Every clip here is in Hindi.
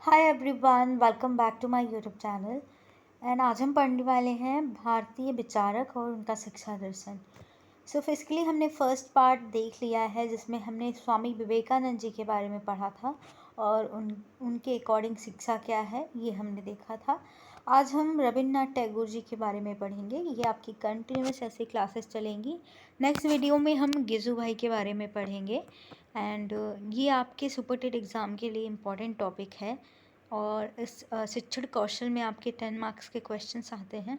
Hi everyone, welcome back to my YouTube channel. And आज हम पढ़ने वाले हैं भारतीय विचारक और उनका शिक्षा दर्शन। सो फिजिकली हमने फर्स्ट पार्ट देख लिया है, जिसमें हमने स्वामी विवेकानंद जी के बारे में पढ़ा था और उनके अकॉर्डिंग शिक्षा क्या है ये हमने देखा था। आज हम रविन्द्रनाथ टैगोर जी के बारे में पढ़ेंगे। ये आपकी कंटिन्यूस ऐसी क्लासेस चलेंगी। नेक्स्ट वीडियो में हम गिजू भाई के बारे में पढ़ेंगे। एंड ये आपके सुपर टेट एग्ज़ाम के लिए इम्पॉर्टेंट टॉपिक है और इस शिक्षण कौशल में आपके 10 मार्क्स के क्वेश्चंस आते हैं।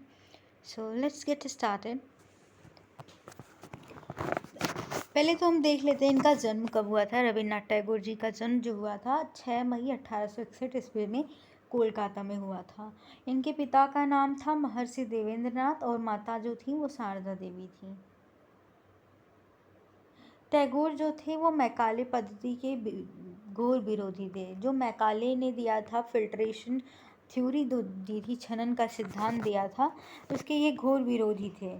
So let's get started. पहले तो हम देख लेते हैं इनका जन्म कब हुआ था। रविन्द्रनाथ टैगोर जी का जन्म जो हुआ था 6 मई 1861 ईस्वी में कोलकाता में हुआ था। इनके पिता का नाम था महर्षि देवेंद्रनाथ और माता जो थी वो शारदा देवी थी। टैगोर जो थे वो मैकाले पद्धति के घोर विरोधी थे। जो मैकाले ने दिया था फिल्ट्रेशन थ्योरी दी थी, छनन का सिद्धांत दिया था, उसके ये घोर विरोधी थे।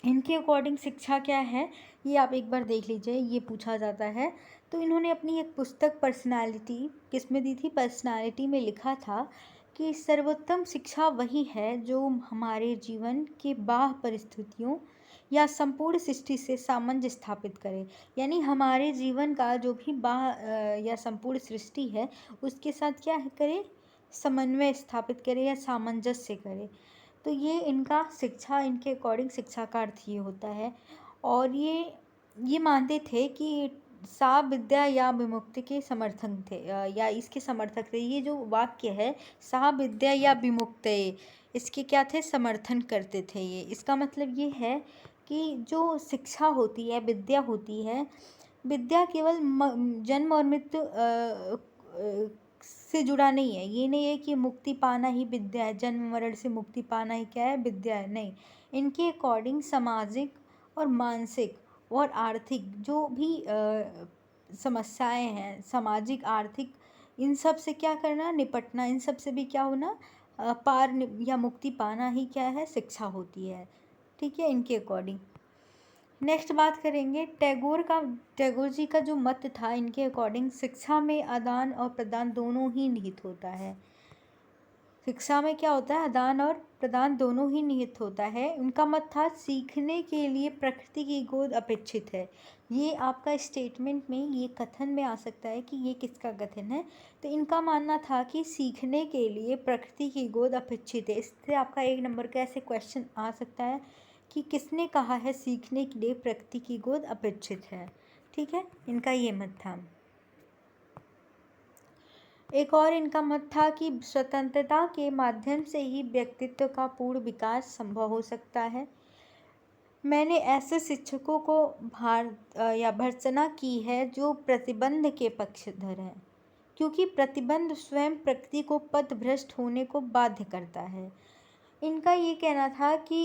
इनके अकॉर्डिंग शिक्षा क्या है ये आप एक बार देख लीजिए, ये पूछा जाता है। तो इन्होंने अपनी एक पुस्तक पर्सनालिटी किस में दी थी, पर्सनालिटी में लिखा था कि सर्वोत्तम शिक्षा वही है जो हमारे जीवन के बाह्य परिस्थितियों या संपूर्ण सृष्टि से सामंजस्य स्थापित करे। यानी हमारे जीवन का जो भी बाह्य या संपूर्ण सृष्टि है उसके साथ क्या करे, समन्वय स्थापित करे या सामंजस्य करे। तो ये इनका शिक्षा, इनके अकॉर्डिंग शिक्षा का अर्थ ये होता है। और ये मानते थे कि सा विद्या या विमुक्ति के समर्थक थे या इसके समर्थक थे। ये जो वाक्य है सा विद्या या विमुक्त, इसके क्या थे, समर्थन करते थे। ये इसका मतलब ये है कि जो शिक्षा होती है, विद्या होती है, विद्या केवल जन्म और मृत्यु से जुड़ा नहीं है। ये नहीं है कि मुक्ति पाना ही विद्या है, जन्म मरण से मुक्ति पाना ही क्या है, विद्या है। नहीं, इनके अकॉर्डिंग सामाजिक और मानसिक और आर्थिक जो भी समस्याएं हैं, सामाजिक आर्थिक, इन सब से क्या करना, निपटना, इन सब से भी क्या होना, पार या मुक्ति पाना ही क्या है, शिक्षा होती है। ठीक है, इनके अकॉर्डिंग। नेक्स्ट बात करेंगे टैगोर जी का जो मत था, इनके अकॉर्डिंग शिक्षा में आदान और प्रदान दोनों ही निहित होता है। शिक्षा में क्या होता है, आदान और प्रदान दोनों ही निहित होता है। उनका मत था सीखने के लिए प्रकृति की गोद अपेक्षित है। ये आपका स्टेटमेंट में, ये कथन में आ सकता है कि ये किसका कथन है। तो इनका मानना था कि सीखने के लिए प्रकृति की गोद अपेक्षित है। इससे आपका 1 नंबर का ऐसे क्वेश्चन आ सकता है कि किसने कहा है सीखने के लिए प्रकृति की गोद अपेक्षित है। ठीक है, इनका ये मत था। एक और इनका मत था कि स्वतंत्रता के माध्यम से ही व्यक्तित्व का पूर्ण विकास संभव हो सकता है। मैंने ऐसे शिक्षकों को भर्त्सना की है जो प्रतिबंध के पक्षधर हैं, क्योंकि प्रतिबंध स्वयं प्रकृति को पथभ्रष्ट होने को बाध्य करता है। इनका ये कहना था कि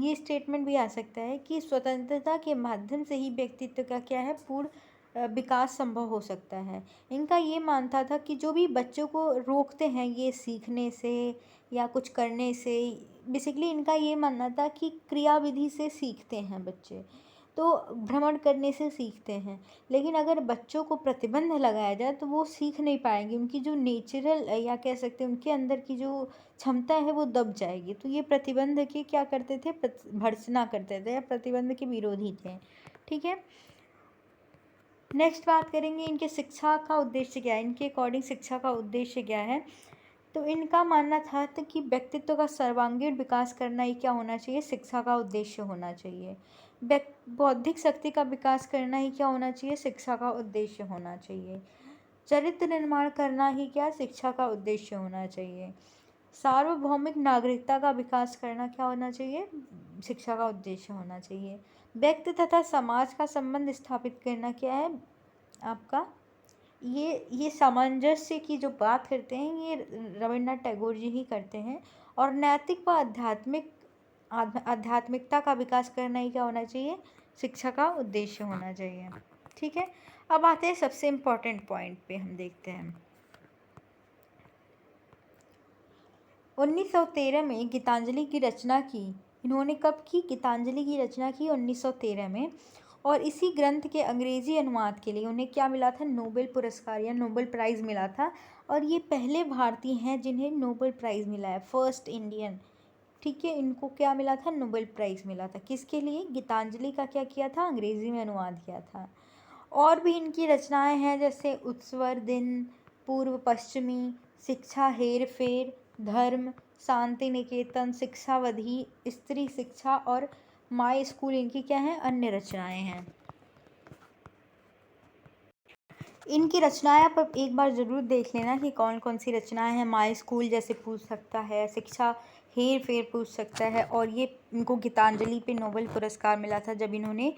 ये स्टेटमेंट भी आ सकता है कि स्वतंत्रता के माध्यम से ही व्यक्तित्व का क्या है, पूर्ण विकास संभव हो सकता है। इनका ये मानता था कि जो भी बच्चों को रोकते हैं ये सीखने से या कुछ करने से, बेसिकली इनका ये मानना था कि क्रियाविधि से सीखते हैं बच्चे, तो भ्रमण करने से सीखते हैं। लेकिन अगर बच्चों को प्रतिबंध लगाया जाए तो वो सीख नहीं पाएंगे, उनकी जो नेचुरल या कह सकते हैं उनके अंदर की जो क्षमता है वो दब जाएगी। तो ये प्रतिबंध के क्या करते थे, भर्त्सना करते थे या प्रतिबंध के विरोधी थे। ठीक है, नेक्स्ट बात करेंगे इनके शिक्षा का उद्देश्य क्या है। इनके अकॉर्डिंग शिक्षा का उद्देश्य क्या है, तो इनका मानना था तो कि व्यक्तित्व का सर्वांगीण विकास करना ही क्या होना चाहिए, शिक्षा का उद्देश्य होना चाहिए। बौद्धिक शक्ति का विकास करना ही क्या होना चाहिए, शिक्षा का उद्देश्य होना चाहिए। चरित्र निर्माण करना ही क्या, शिक्षा का उद्देश्य होना चाहिए। सार्वभौमिक नागरिकता का विकास करना क्या होना चाहिए, शिक्षा का उद्देश्य होना चाहिए। व्यक्ति तथा समाज का संबंध स्थापित करना क्या है आपका, ये सामंजस्य की जो बात करते हैं ये रविन्द्रनाथ टैगोर जी ही करते हैं। और नैतिक व आध्यात्मिकता का विकास करना ही क्या होना चाहिए, शिक्षा का उद्देश्य होना चाहिए। ठीक है, अब आते हैं सबसे इम्पोर्टेंट पॉइंट पे, हम देखते हैं 1913 में गीतांजलि की रचना की। इन्होंने कब की, गीतांजलि की रचना की 1913 में। और इसी ग्रंथ के अंग्रेजी अनुवाद के लिए उन्हें क्या मिला था, नोबेल पुरस्कार या नोबेल प्राइज़ मिला था। और ये पहले भारतीय हैं जिन्हें नोबेल प्राइज़ मिला है, फर्स्ट इंडियन। ठीक है, इनको क्या मिला था, नोबेल प्राइज़ मिला था। किसके लिए, गीतांजलि का क्या किया था, अंग्रेजी में अनुवाद किया था। और भी इनकी रचनाएं हैं जैसे उत्सवर दिन, पूर्व पश्चिमी, शिक्षा हेर फेर, धर्म, शांति निकेतन, शिक्षावधि, स्त्री शिक्षा और माई स्कूल इनकी क्या है, अन्य रचनाएं हैं। इनकी रचनाएं आप एक बार ज़रूर देख लेना कि कौन कौन सी रचनाएं हैं। माई स्कूल जैसे पूछ सकता है, शिक्षा हेर फेर पूछ सकता है। और ये इनको गीतांजलि पे नोबेल पुरस्कार मिला था जब इन्होंने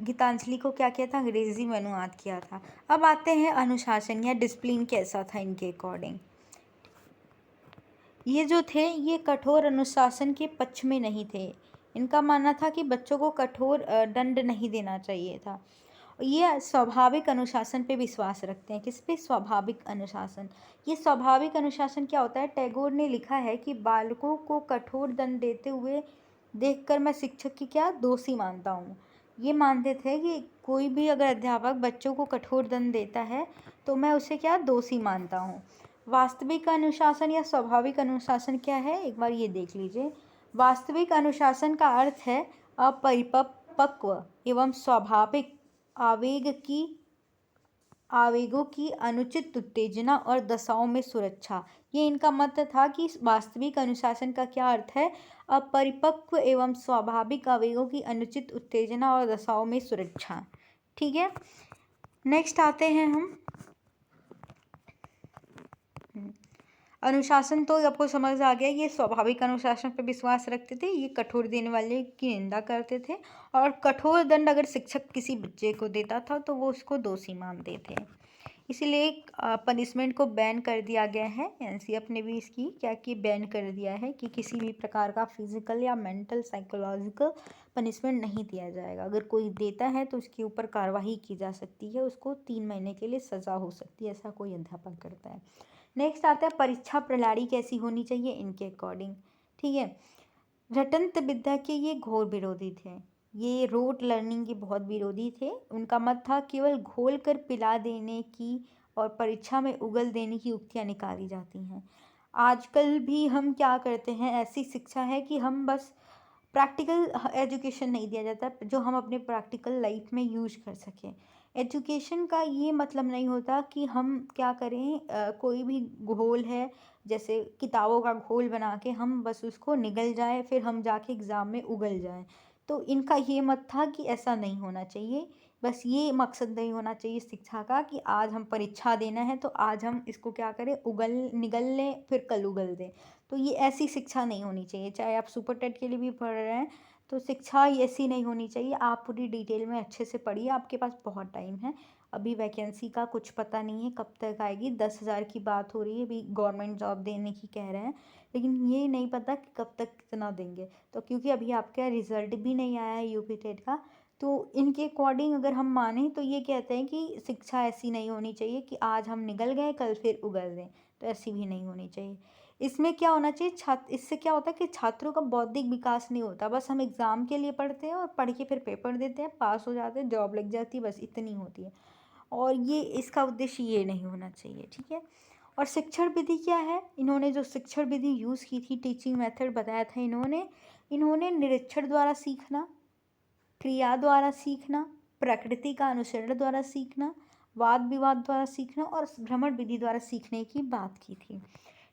गीतांजलि को क्या किया था, अंग्रेजी में अनुवाद किया था। अब आते हैं अनुशासन या डिसिप्लिन कैसा था इनके अकॉर्डिंग। ये जो थे ये कठोर अनुशासन के पक्ष में नहीं थे। इनका मानना था कि बच्चों को कठोर दंड नहीं देना चाहिए था। ये स्वाभाविक अनुशासन पे विश्वास रखते हैं। किस पे, स्वाभाविक अनुशासन। ये स्वाभाविक अनुशासन क्या होता है, टैगोर ने लिखा है कि बालकों को कठोर दंड देते हुए देखकर मैं शिक्षक की क्या दोषी मानता हूँ। ये मानते थे कि कोई भी अगर अध्यापक बच्चों को कठोर दंड देता है तो मैं उसे क्या दोषी मानता हूँ। वास्तविक अनुशासन या स्वाभाविक अनुशासन क्या है, एक बार ये देख लीजिए। वास्तविक अनुशासन का अर्थ है अपरिपक्व एवं स्वाभाविक आवेगों की अनुचित उत्तेजना और दशाओं में सुरक्षा। ये इनका मत था कि वास्तविक अनुशासन का क्या अर्थ है, अपरिपक्व एवं स्वाभाविक आवेगों की अनुचित उत्तेजना और दशाओं में सुरक्षा। ठीक है, नेक्स्ट आते हैं हम। अनुशासन तो आपको समझ आ गया, ये स्वाभाविक अनुशासन पर विश्वास रखते थे, ये कठोर देने वाले की निंदा करते थे और कठोर दंड अगर शिक्षक किसी बच्चे को देता था तो वो उसको दोषी मानते थे। इसीलिए पनिशमेंट को बैन कर दिया गया है। एनसीएफ ने भी इसकी क्या कि बैन कर दिया है कि किसी भी प्रकार का फिजिकल या मेंटल साइकोलॉजिकल पनिशमेंट नहीं दिया जाएगा। अगर कोई देता है तो उसके ऊपर कार्रवाई की जा सकती है, उसको 3 महीने के लिए सज़ा हो सकती है, ऐसा कोई अध्यापक करता है। नेक्स्ट आता है परीक्षा प्रणाली कैसी होनी चाहिए इनके अकॉर्डिंग। ठीक है, रटंत विद्या के ये घोर विरोधी थे। ये रोट लर्निंग के बहुत विरोधी थे। उनका मत था केवल घोल कर पिला देने की और परीक्षा में उगल देने की युक्तियाँ निकाली जाती हैं। आजकल भी हम क्या करते हैं, ऐसी शिक्षा है कि हम बस प्रैक्टिकल एजुकेशन नहीं दिया जाता जो हम अपने प्रैक्टिकल लाइफ में यूज कर सकें। एजुकेशन का ये मतलब नहीं होता कि हम क्या करें, कोई भी घोल है जैसे किताबों का घोल बना के हम बस उसको निगल जाए फिर हम जाके एग्ज़ाम में उगल जाएं। तो इनका ये मत था कि ऐसा नहीं होना चाहिए। बस ये मकसद नहीं होना चाहिए शिक्षा का कि आज हम परीक्षा देना है तो आज हम इसको क्या करें, उगल निगल लें फिर कल उगल दें। तो ये ऐसी शिक्षा नहीं होनी चाहिए। चाहे आप सुपर टेट के लिए भी पढ़ रहे हैं तो शिक्षा ऐसी नहीं होनी चाहिए। आप पूरी डिटेल में अच्छे से पढ़िए, आपके पास बहुत टाइम है। अभी वैकेंसी का कुछ पता नहीं है कब तक आएगी। 10,000 की बात हो रही है, अभी गवर्नमेंट जॉब देने की कह रहे हैं, लेकिन ये नहीं पता कि कब तक कितना देंगे। तो क्योंकि अभी आपका रिजल्ट भी नहीं आया है यूपी टेट का, तो इनके अकॉर्डिंग अगर हम माने तो ये कहते हैं कि शिक्षा ऐसी नहीं होनी चाहिए कि आज हम निगल गए कल फिर उगल दें। तो ऐसी भी नहीं होनी चाहिए। इसमें क्या होना चाहिए, छात्र, इससे क्या होता है कि छात्रों का बौद्धिक विकास नहीं होता। बस हम एग्ज़ाम के लिए पढ़ते हैं और पढ़ के फिर पेपर देते हैं, पास हो जाते हैं, जॉब लग जाती है, बस इतनी होती है। और ये इसका उद्देश्य ये नहीं होना चाहिए। ठीक है, और शिक्षण विधि क्या है, इन्होंने जो शिक्षण विधि यूज़ की थी, टीचिंग मेथड बताया था इन्होंने निरीक्षण द्वारा सीखना, क्रिया द्वारा सीखना, प्रकृति का अनुसरण द्वारा सीखना, वाद विवाद द्वारा सीखना और भ्रमण विधि द्वारा सीखने की बात की थी।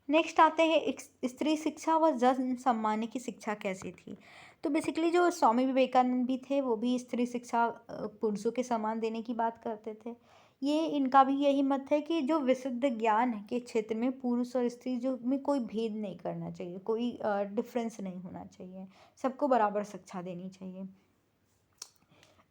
नेक्स्ट आते हैं स्त्री शिक्षा व जन सम्मान की शिक्षा कैसी थी। तो बेसिकली जो स्वामी विवेकानंद भी थे वो भी स्त्री शिक्षा पुरुषों के समान देने की बात करते थे। ये इनका भी यही मत है कि जो विशुद्ध ज्ञान के क्षेत्र में पुरुष और स्त्री जो में कोई भेद नहीं करना चाहिए, कोई डिफरेंस नहीं होना चाहिए, सबको बराबर शिक्षा देनी चाहिए।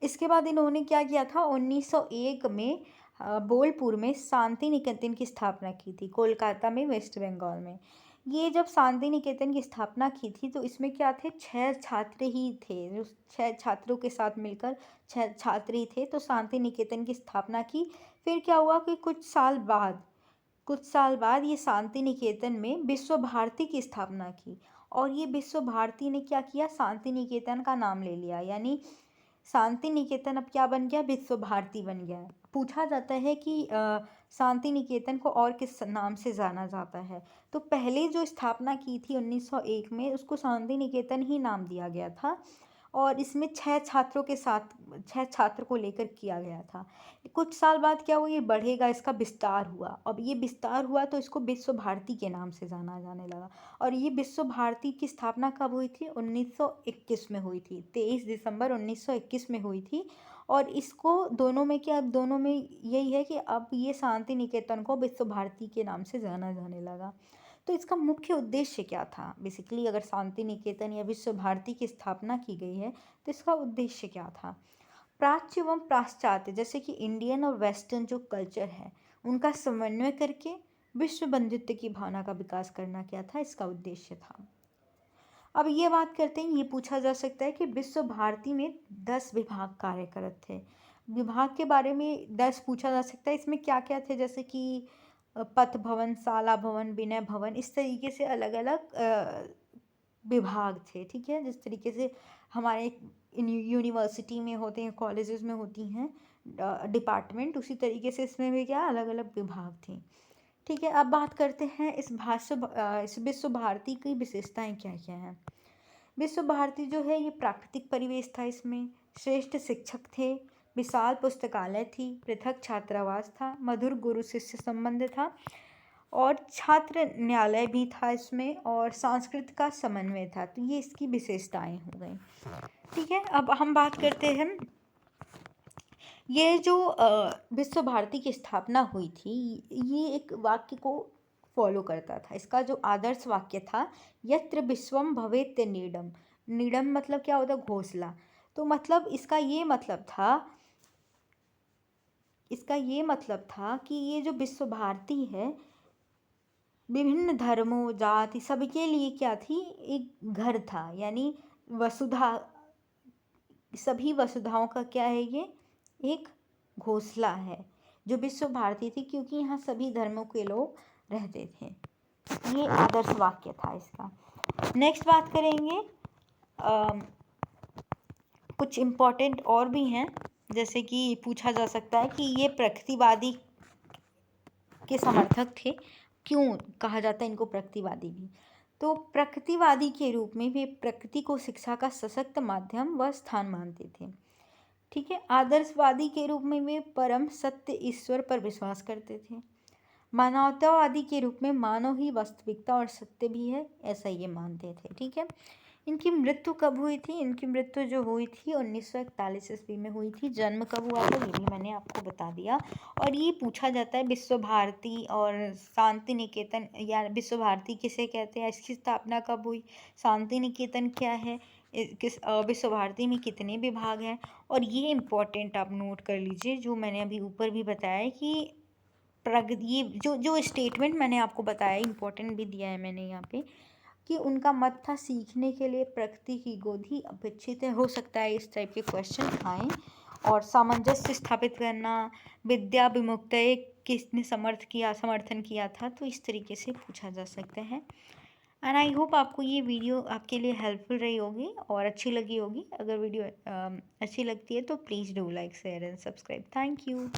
इसके बाद इन्होंने क्या किया था, 1901 में बोलपुर में शांति निकेतन की स्थापना की थी, कोलकाता में, वेस्ट बंगाल में। ये जब शांति निकेतन की स्थापना की थी तो इसमें क्या थे, 6 छात्र ही थे, जो 6 छात्रों के साथ मिलकर 6 छात्र ही थे। तो शांति निकेतन की स्थापना की। फिर क्या हुआ कि कुछ साल बाद ये शांति निकेतन में विश्व भारती की स्थापना की। और ये विश्व भारती ने क्या किया, शांति निकेतन का नाम ले लिया। यानी शांति निकेतन अब क्या बन गया, विश्व भारती बन गया है। पूछा जाता है कि शांति निकेतन को और किस नाम से जाना जाता है। तो पहले जो स्थापना की थी 1901 में, उसको शांति निकेतन ही नाम दिया गया था और इसमें 6 छात्र को लेकर किया गया था। कुछ साल बाद क्या हुआ, ये बढ़ेगा, इसका विस्तार हुआ। अब ये विस्तार हुआ तो इसको विश्व भारती के नाम से जाना जाने लगा। और ये विश्व भारती की स्थापना कब हुई थी, 1921 में हुई थी, 23 दिसंबर 1921 में हुई थी। और इसको दोनों में क्या, दोनों में यही है कि अब ये शांति निकेतन को विश्व भारती के नाम से जाना जाने लगा। तो इसका मुख्य उद्देश्य क्या था, बेसिकली अगर शांति निकेतन या विश्व भारती की स्थापना की गई है तो इसका उद्देश्य क्या था। प्राच्य एवं पाश्चात्य जैसे कि इंडियन और वेस्टर्न जो कल्चर है उनका समन्वय करके विश्व बंधुत्व की भावना का विकास करना क्या था, इसका उद्देश्य था। अब ये बात करते हैं, ये पूछा जा सकता है कि विश्व भारती में 10 विभाग कार्यरत थे। विभाग के बारे में 10 पूछा जा सकता है, इसमें क्या क्या थे, जैसे कि पथ भवन, शाला भवन, विनय भवन, इस तरीके से अलग अलग विभाग थे। ठीक है, जिस तरीके से हमारे यूनिवर्सिटी में होते हैं, कॉलेजेस में होती हैं डिपार्टमेंट, उसी तरीके से इसमें भी क्या अलग अलग विभाग थे। ठीक है, अब बात करते हैं इस विश्व भारती की विशेषताएं क्या क्या हैं। विश्व भारती जो है ये प्राकृतिक परिवेश था, इसमें श्रेष्ठ शिक्षक थे, विशाल पुस्तकालय थी, पृथक छात्रावास था, मधुर गुरु शिष्य संबंध था और छात्र न्यायालय भी था इसमें, और सांस्कृतिक का समन्वय था। तो ये इसकी विशेषताएं हो गई। ठीक है, अब हम बात करते हैं, ये जो विश्व भारती की स्थापना हुई थी, ये एक वाक्य को फॉलो करता था। इसका जो आदर्श वाक्य था, यत्र विश्वम भवेत् नीडम। नीडम मतलब क्या होता है, घोंसला। तो मतलब इसका ये मतलब था कि ये जो विश्व भारती है विभिन्न धर्मों, जाति, सबके लिए क्या थी, एक घर था। यानी वसुधा, सभी वसुधाओं का क्या है, ये एक घोंसला है जो विश्व भारती थी, क्योंकि यहाँ सभी धर्मों के लोग रहते थे। ये आदर्श वाक्य था इसका। नेक्स्ट बात करेंगे, कुछ इम्पोर्टेंट और भी हैं, जैसे कि पूछा जा सकता है कि ये प्रकृतिवादी के समर्थक थे। क्यों कहा जाता है इनको प्रकृतिवादी भी, तो प्रकृतिवादी के रूप में वे प्रकृति को शिक्षा का सशक्त माध्यम व स्थान मानते थे। ठीक है, आदर्शवादी के रूप में वे परम सत्य ईश्वर पर विश्वास करते थे। मानवतावादी के रूप में मानव ही वास्तविकता और सत्य भी है, ऐसा ये मानते थे। ठीक है, इनकी मृत्यु कब हुई थी, इनकी मृत्यु जो हुई थी 1941 ईस्वी में हुई थी। जन्म कब हुआ था ये भी मैंने आपको बता दिया। और ये पूछा जाता है विश्व भारती और शांति निकेतन, या विश्व भारती किसे कहते हैं, इसकी स्थापना कब हुई, शांति निकेतन क्या है, विश्व भारती में कितने विभाग हैं। और ये इम्पोर्टेंट आप नोट कर लीजिए, जो मैंने अभी ऊपर भी बताया है कि ये जो स्टेटमेंट मैंने आपको बताया, इम्पोर्टेंट भी दिया है मैंने यहाँ पे, कि उनका मत था सीखने के लिए प्रकृति की गोद ही अपेक्षित है। हो सकता है इस टाइप के क्वेश्चन आएँ। और सामंजस्य स्थापित करना, विद्या विमुक्तता किसने समर्थन किया था, तो इस तरीके से पूछा जा सकता है। एंड आई होप आपको ये वीडियो आपके लिए हेल्पफुल रही होगी और अच्छी लगी होगी। अगर वीडियो अच्छी लगती है तो please do like, share and subscribe. Thank you.